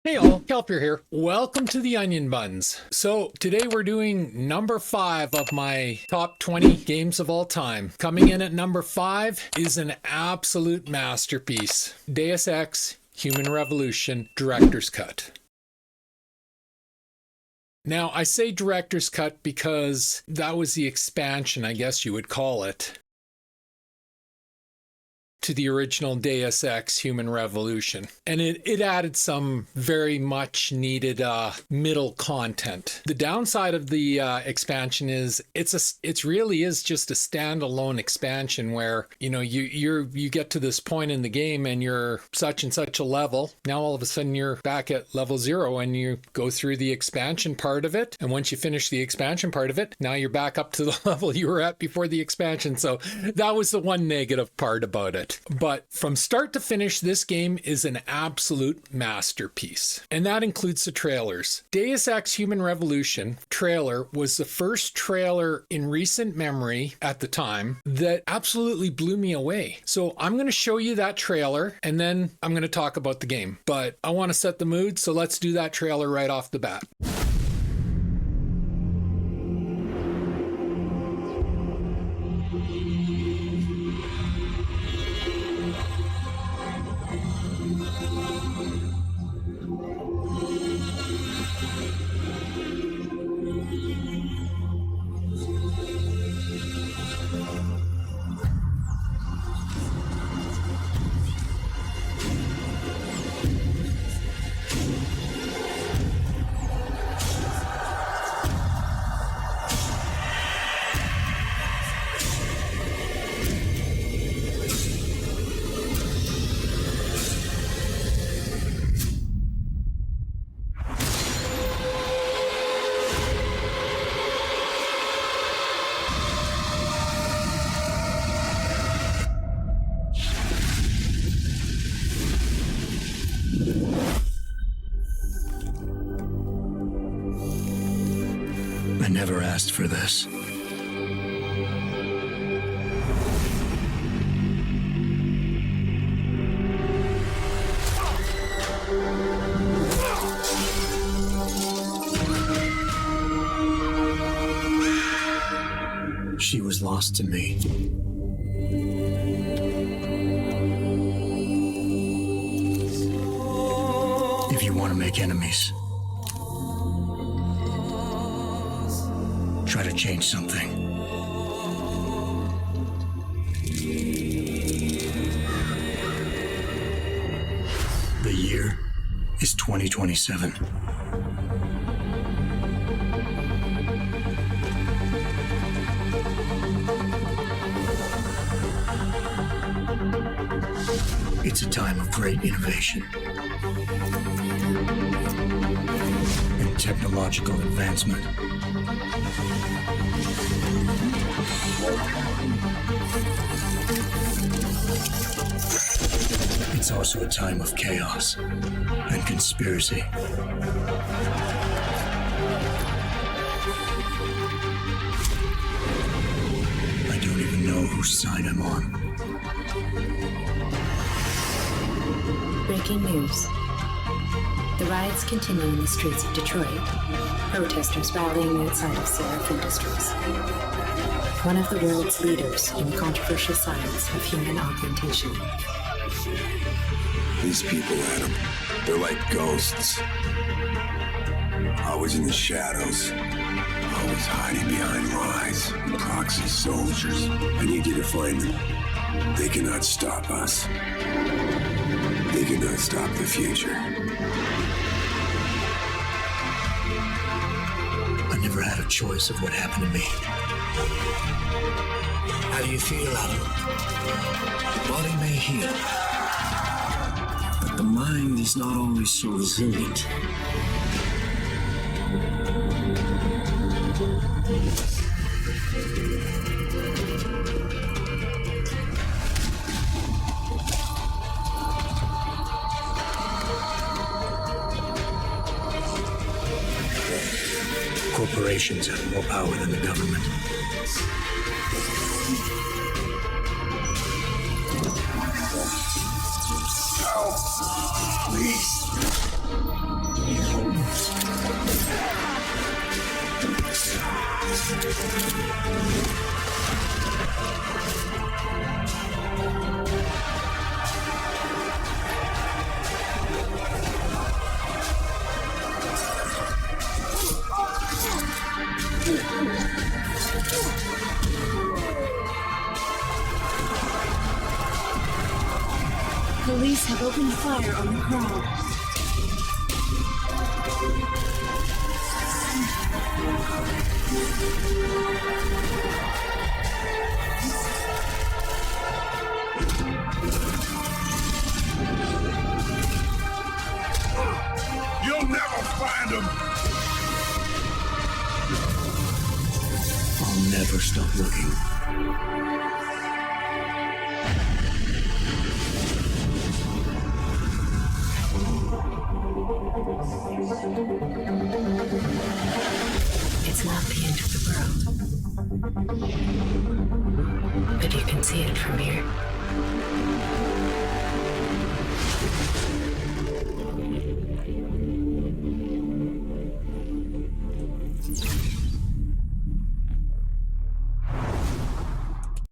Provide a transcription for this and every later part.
Hey all, Kelpier here. Welcome to the Onion Buns. So today we're doing number 5 of my top 20 games of all time. Coming in at number 5 is an absolute masterpiece. Deus Ex Human Revolution Director's Cut. Now I say Director's Cut because that was the expansion, I guess you would call it, to the original Deus Ex Human Revolution. And it added some very much needed middle content. The downside of the expansion is it really is just a standalone expansion where, you know, you get to this point in the game and you're such and such a level. Now all of a sudden you're back at level 0 and you go through the expansion part of it. And once you finish the expansion part of it, now you're back up to the level you were at before the expansion. So that was the one negative part about it. But from start to finish, this game is an absolute masterpiece. And that includes the trailers. Deus Ex Human Revolution trailer was the first trailer in recent memory at the time that absolutely blew me away. So I'm going to show you that trailer and then I'm going to talk about the game. But I want to set the mood, so let's do that trailer right off the bat. I never asked for this. She was lost to me. If you want to make enemies, try to change something. The year is 2027. It's a time of great innovation and technological advancement. It's also a time of chaos and conspiracy. I don't even know whose side I'm on. Breaking news. The riots continue in the streets of Detroit. Protesters rallying outside of Sarif Industries, one of the world's leaders in the controversial science of human augmentation. These people, Adam, they're like ghosts. Always in the shadows. Always hiding behind lies and proxy soldiers. I need you to find them. They cannot stop us. They cannot stop the future. I never had a choice of what happened to me. How do you feel, Adam? The body may heal, but the mind is not always so resilient. Corporations have more power than the government. Help! Please! Police have opened fire on the crowd. You'll never find them! I'll never stop looking. It's not the end of the world, but you can see it from here.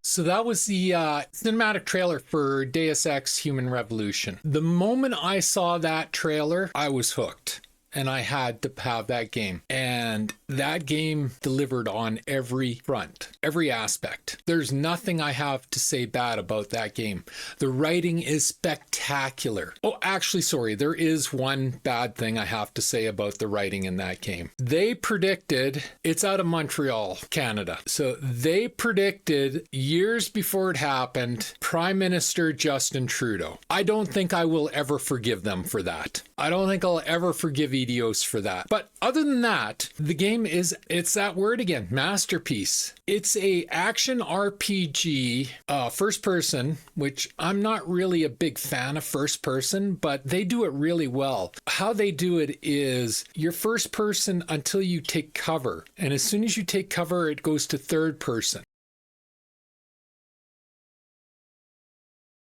So that was the cinematic trailer for Deus Ex Human Revolution. The moment I saw that trailer, I was hooked. And I had to have that game. And that game delivered on every front, every aspect. There's nothing I have to say bad about that game. The writing is spectacular. Oh, actually, sorry, there is one bad thing I have to say about the writing in that game. They predicted, it's out of Montreal, Canada. So they predicted years before it happened, Prime Minister Justin Trudeau. I don't think I will ever forgive them for that. I don't think I'll ever forgive Eidos for that. But other than that, the game is, it's that word again, masterpiece. It's a action RPG, first person, which I'm not really a big fan of first person, but they do it really well. How they do it is you're first person until you take cover. And as soon as you take cover, it goes to third person.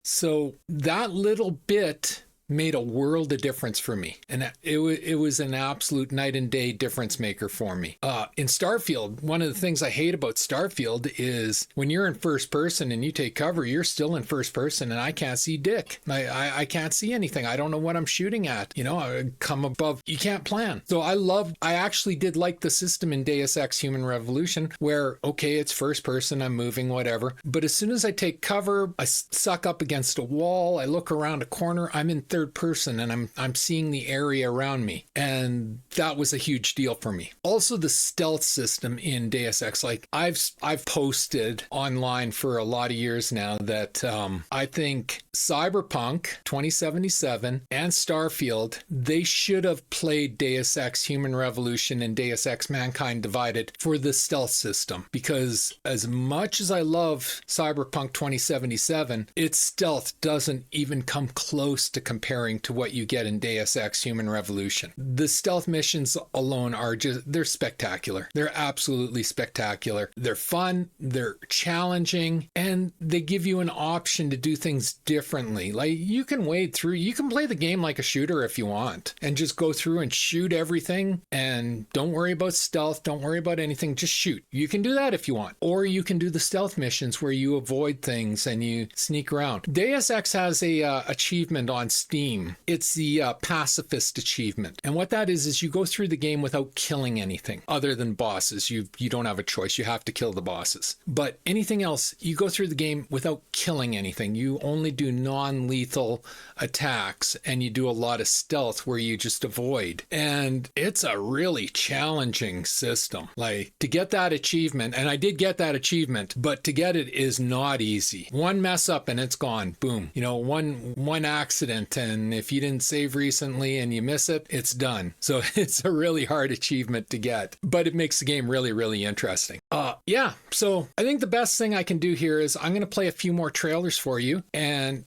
So that little bit made a world of difference for me. And it was an absolute night and day difference maker for me. In Starfield, one of the things I hate about Starfield is when you're in first person and you take cover, you're still in first person and I can't see dick. I can't see anything. I don't know what I'm shooting at. You know, I come above, you can't plan. So I actually did like the system in Deus Ex Human Revolution where, okay, it's first person, I'm moving, whatever. But as soon as I take cover, I suck up against a wall, I look around a corner, I'm in third person and I'm seeing the area around me, and that was a huge deal for me. Also, the stealth system in Deus Ex, like I've posted online for a lot of years now that I think Cyberpunk 2077 and Starfield, they should have played Deus Ex Human Revolution and Deus Ex Mankind Divided for the stealth system, because as much as I love Cyberpunk 2077, its stealth doesn't even come close to comparing to what you get in Deus Ex Human Revolution. The stealth missions alone are they're spectacular. They're absolutely spectacular. They're fun, they're challenging, and they give you an option to do things differently. Like you can wade through, you can play the game like a shooter if you want, and just go through and shoot everything and don't worry about stealth, don't worry about anything, just shoot. You can do that if you want. Or you can do the stealth missions where you avoid things and you sneak around. Deus Ex has a achievement on Steam. It's the pacifist achievement. And what that is you go through the game without killing anything other than bosses. You don't have a choice. You have to kill the bosses. But anything else, you go through the game without killing anything. You only do non-lethal attacks and you do a lot of stealth where you just avoid. And it's a really challenging system. Like to get that achievement, and I did get that achievement, but to get it is not easy. One mess up and it's gone. Boom. You know, one accident, and if you didn't save recently and you miss it, it's done. So it's a really hard achievement to get, but it makes the game really, really interesting. Yeah. So I think the best thing I can do here is I'm going to play a few more trailers for you. And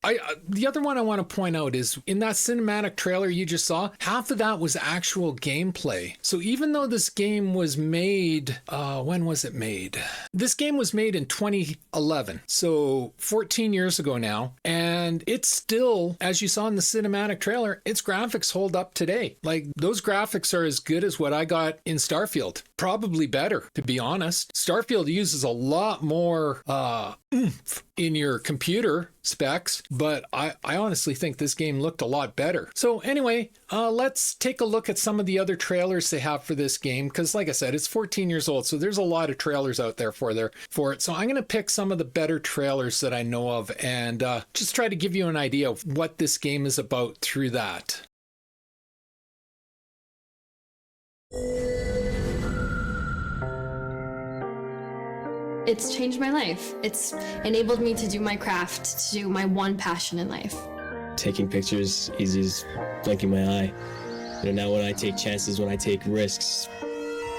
the other one I want to point out is in that cinematic trailer you just saw, half of that was actual gameplay. So even though this game was made, when was it made? This game was made in 2011. So 14 years ago now. And And it's still, as you saw in the cinematic trailer, its graphics hold up today. Like, those graphics are as good as what I got in Starfield. Probably better, to be honest. Starfield uses a lot more oomph in your computer specs, but I honestly think this game looked a lot better. So anyway, let's take a look at some of the other trailers they have for this game, because like I said, it's 14 years old, so there's a lot of trailers out there for it. So I'm going to pick some of the better trailers that I know of and just try to give you an idea of what this game is about through that. It's changed my life. It's enabled me to do my craft, to do my one passion in life. Taking pictures easy as blinking my eye. Now when I take chances, when I take risks,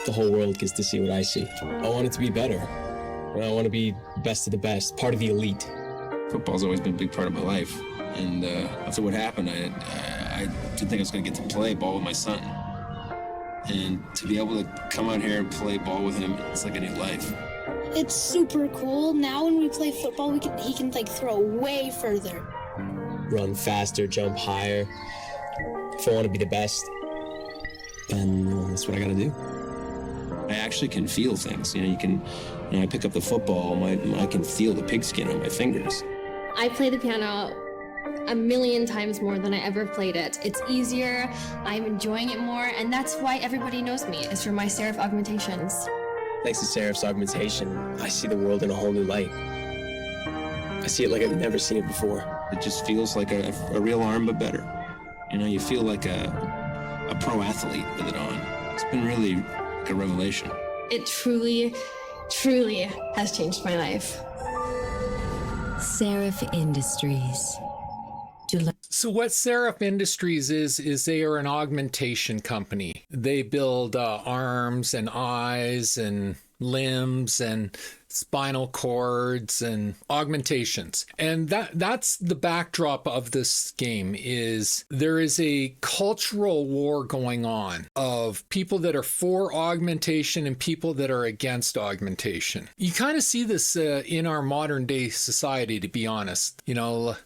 the whole world gets to see what I see. I want it to be better. I want to be best of the best, part of the elite. Football's always been a big part of my life. And after what happened, I didn't think I was going to get to play ball with my son. And to be able to come out here and play ball with him, it's like a new life. It's super cool. Now when we play football, he can like throw way further. Run faster, jump higher. If I want to be the best, then that's what I got to do. I actually can feel things. I pick up the football, I can feel the pigskin on my fingers. I play the piano a million times more than I ever played it. It's easier, I'm enjoying it more, and that's why everybody knows me. It's for my Sarif Augmentations. Thanks to Sarif's Augmentation, I see the world in a whole new light. I see it like I've never seen it before. It just feels like a real arm, but better. You feel like a pro athlete with it on. It's been really like a revelation. It truly, truly has changed my life. Sarif Industries. So what Sarif Industries is they are an augmentation company. They build arms and eyes and limbs and spinal cords and augmentations. And that's the backdrop of this game. Is there is a cultural war going on of people that are for augmentation and people that are against augmentation. You kind of see this in our modern day society, to be honest,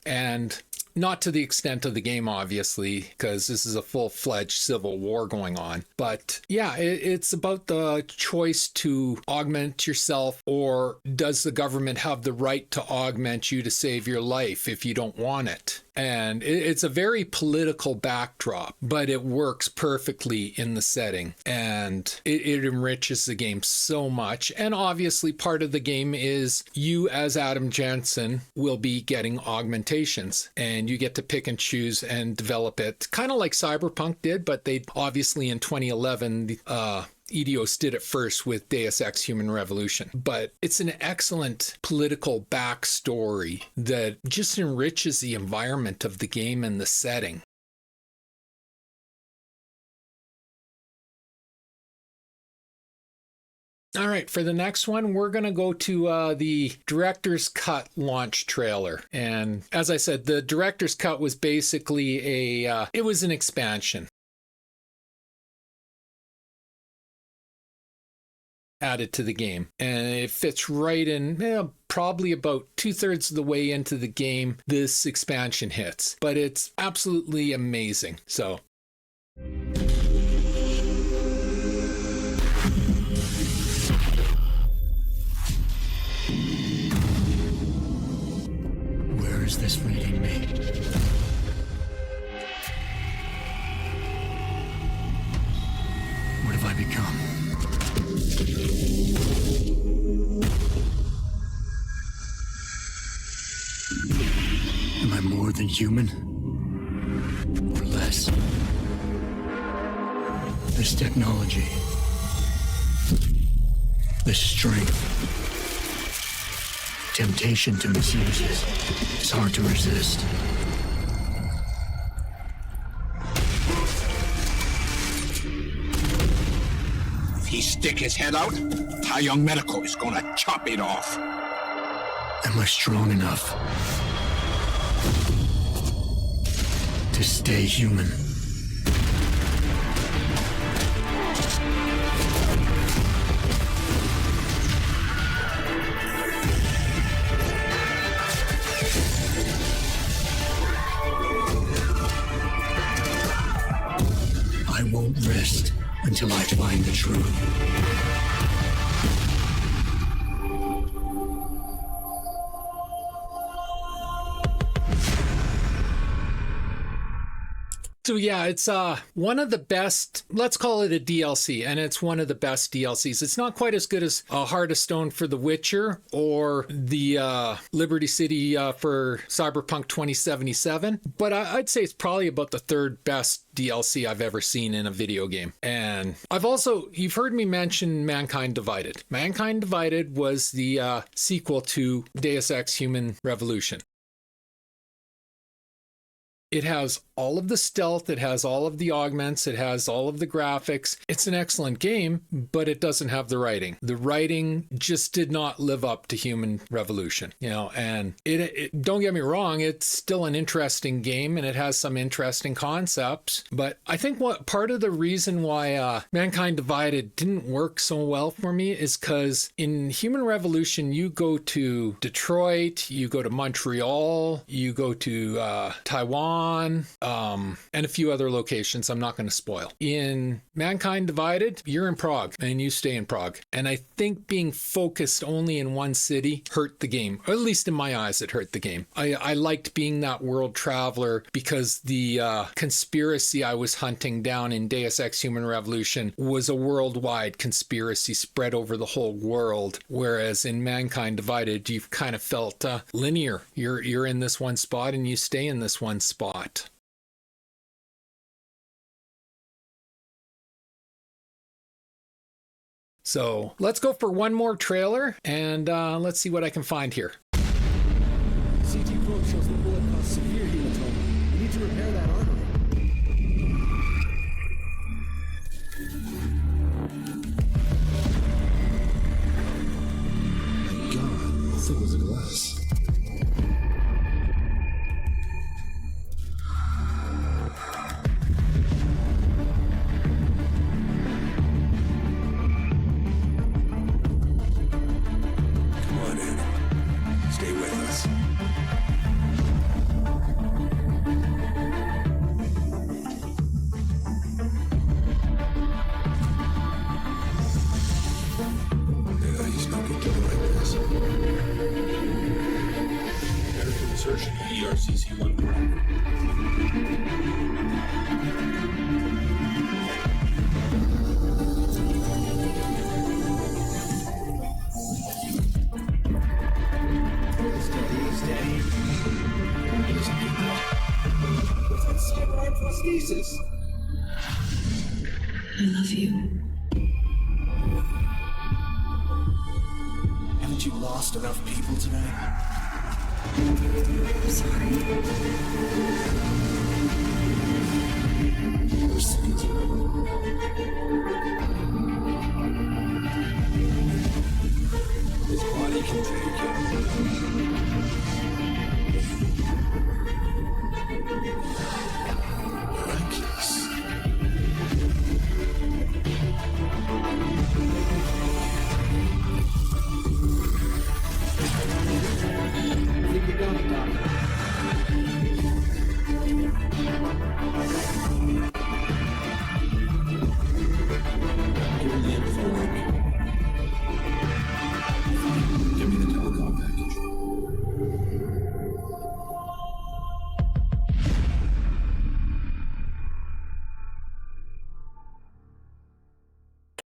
and not to the extent of the game, obviously, because this is a full-fledged civil war going on. But yeah, it's about the choice to augment yourself, or does the government have the right to augment you to save your life if you don't want it? And it's a very political backdrop, but it works perfectly in the setting, and it enriches the game so much. And obviously part of the game is you as Adam Jensen will be getting augmentations, and you get to pick and choose and develop it, kind of like Cyberpunk did, but they obviously in 2011 Eidos did it first with Deus Ex Human Revolution. But it's an excellent political backstory that just enriches the environment of the game and the setting. All right, for the next one, we're going to go to the Director's Cut launch trailer. And as I said, the Director's Cut was basically it was an expansion added to the game, and it fits right in. Probably about 2/3 of the way into the game, this expansion hits, but it's absolutely amazing. So Where is this leading me? What have I become? Am I more than human? Or less? This technology, this strength, temptation to misuse it, it's hard to resist. If he stick his head out, our young medical is gonna chop it off. Am I strong enough to stay human? won't rest until I find the truth. So yeah, it's one of the best, let's call it a DLC, and it's one of the best DLCs. It's not quite as good as Heart of Stone for The Witcher or the Liberty City for Cyberpunk 2077, but I'd say it's probably about the third best DLC I've ever seen in a video game. And you've heard me mention Mankind Divided. Mankind Divided was the sequel to Deus Ex Human Revolution. It has all of the stealth, it has all of the augments, it has all of the graphics. It's an excellent game, but it doesn't have the writing. The writing just did not live up to Human Revolution, and it don't get me wrong, it's still an interesting game and it has some interesting concepts. But I think what part of the reason why Mankind Divided didn't work so well for me is because in Human Revolution, you go to Detroit, you go to Montreal, you go to Taiwan, and a few other locations I'm not going to spoil. In Mankind Divided, you're in Prague and you stay in Prague. And I think being focused only in one city hurt the game, or at least in my eyes, it hurt the game. I liked being that world traveler because the conspiracy I was hunting down in Deus Ex Human Revolution was a worldwide conspiracy spread over the whole world. Whereas in Mankind Divided, you've kind of felt linear. You're in this one spot and you stay in this one spot. So let's go for one more trailer and let's see what I can find here. CT probe shows the bullet caused severe hematoma. You need to repair that artery. My God, this thing was glass. Stay with us. Yeah, he's not going to do it like this. Medical insertion ERCC1. Prosthesis. I love you. Haven't you lost enough people tonight? I'm sorry. His body can take it.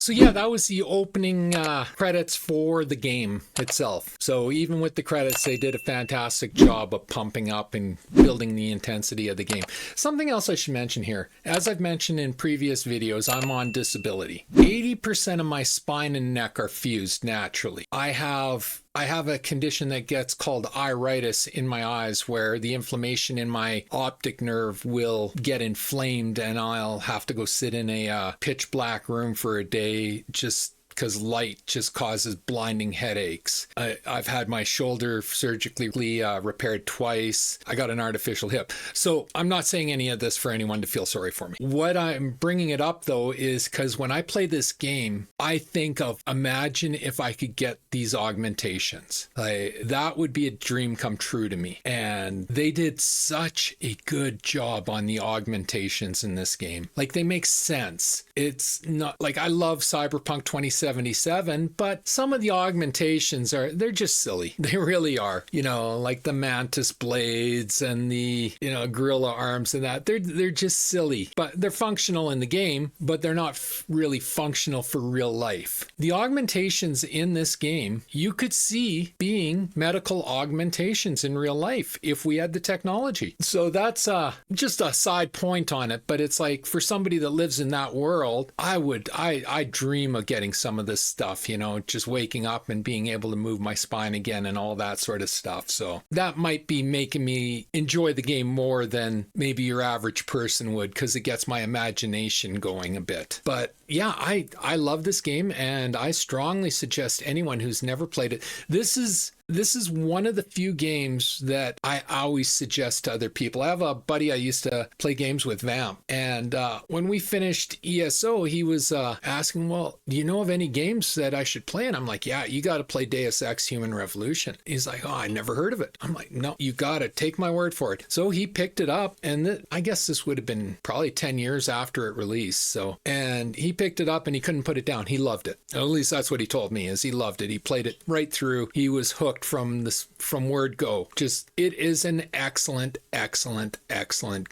So yeah, that was the opening credits for the game itself. So even with the credits, they did a fantastic job of pumping up and building the intensity of the game. Something else I should mention here, as I've mentioned in previous videos, I'm on disability. 80% of my spine and neck are fused naturally. I have a condition that gets called iritis in my eyes, where the inflammation in my optic nerve will get inflamed and I'll have to go sit in a pitch black room for a day just because light just causes blinding headaches. I've had my shoulder surgically repaired twice. I got an artificial hip. So I'm not saying any of this for anyone to feel sorry for me. What I'm bringing it up though is because when I play this game, I think of, imagine if I could get these augmentations. That would be a dream come true to me. And they did such a good job on the augmentations in this game. Like, they make sense. It's not like, I love Cyberpunk 2077, but some of the augmentations they're just silly. They really are. You know, like the mantis blades and the, gorilla arms and that. They're just silly, but they're functional in the game, but they're not really functional for real life. The augmentations in this game, you could see being medical augmentations in real life if we had the technology. So that's just a side point on it, but it's like, for somebody that lives in that world, I dream of getting some of this stuff, just waking up and being able to move my spine again and all that sort of stuff. So that might be making me enjoy the game more than maybe your average person would, because it gets my imagination going a bit. But yeah, I love this game, and I strongly suggest anyone who's never played it. This is one of the few games that I always suggest to other people. I have a buddy I used to play games with, Vamp, and when we finished ESO, he was asking, well, do you know of any games that I should play? And I'm like, yeah, you got to play Deus Ex Human Revolution. He's like, oh, I never heard of it. I'm like, no, you got to take my word for it. So he picked it up, and I guess this would have been probably 10 years after it released. And he picked it up and he couldn't put it down. He loved it. At least that's what he told me, is he loved it. He played it right through. He was hooked from word go. Just, it is an excellent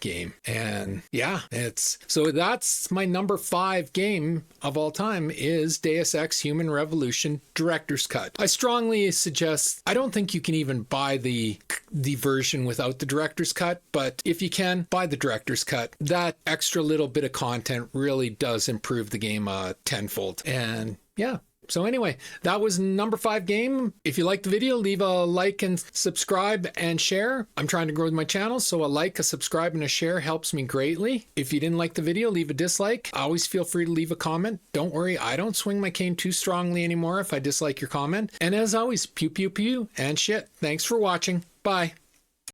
game. And yeah, that's my number 5 game of all time, is Deus Ex Human Revolution Director's Cut. I strongly suggest, I don't think you can even buy the version without the Director's Cut, but if you can, buy the Director's Cut. That extra little bit of content really does improve the game tenfold. And yeah. So anyway, that was number 5 game. If you liked the video, leave a like and subscribe and share. I'm trying to grow my channel, so a like, a subscribe, and a share helps me greatly. If you didn't like the video, leave a dislike. Always feel free to leave a comment. Don't worry, I don't swing my cane too strongly anymore if I dislike your comment. And as always, pew pew pew and shit. Thanks for watching. Bye.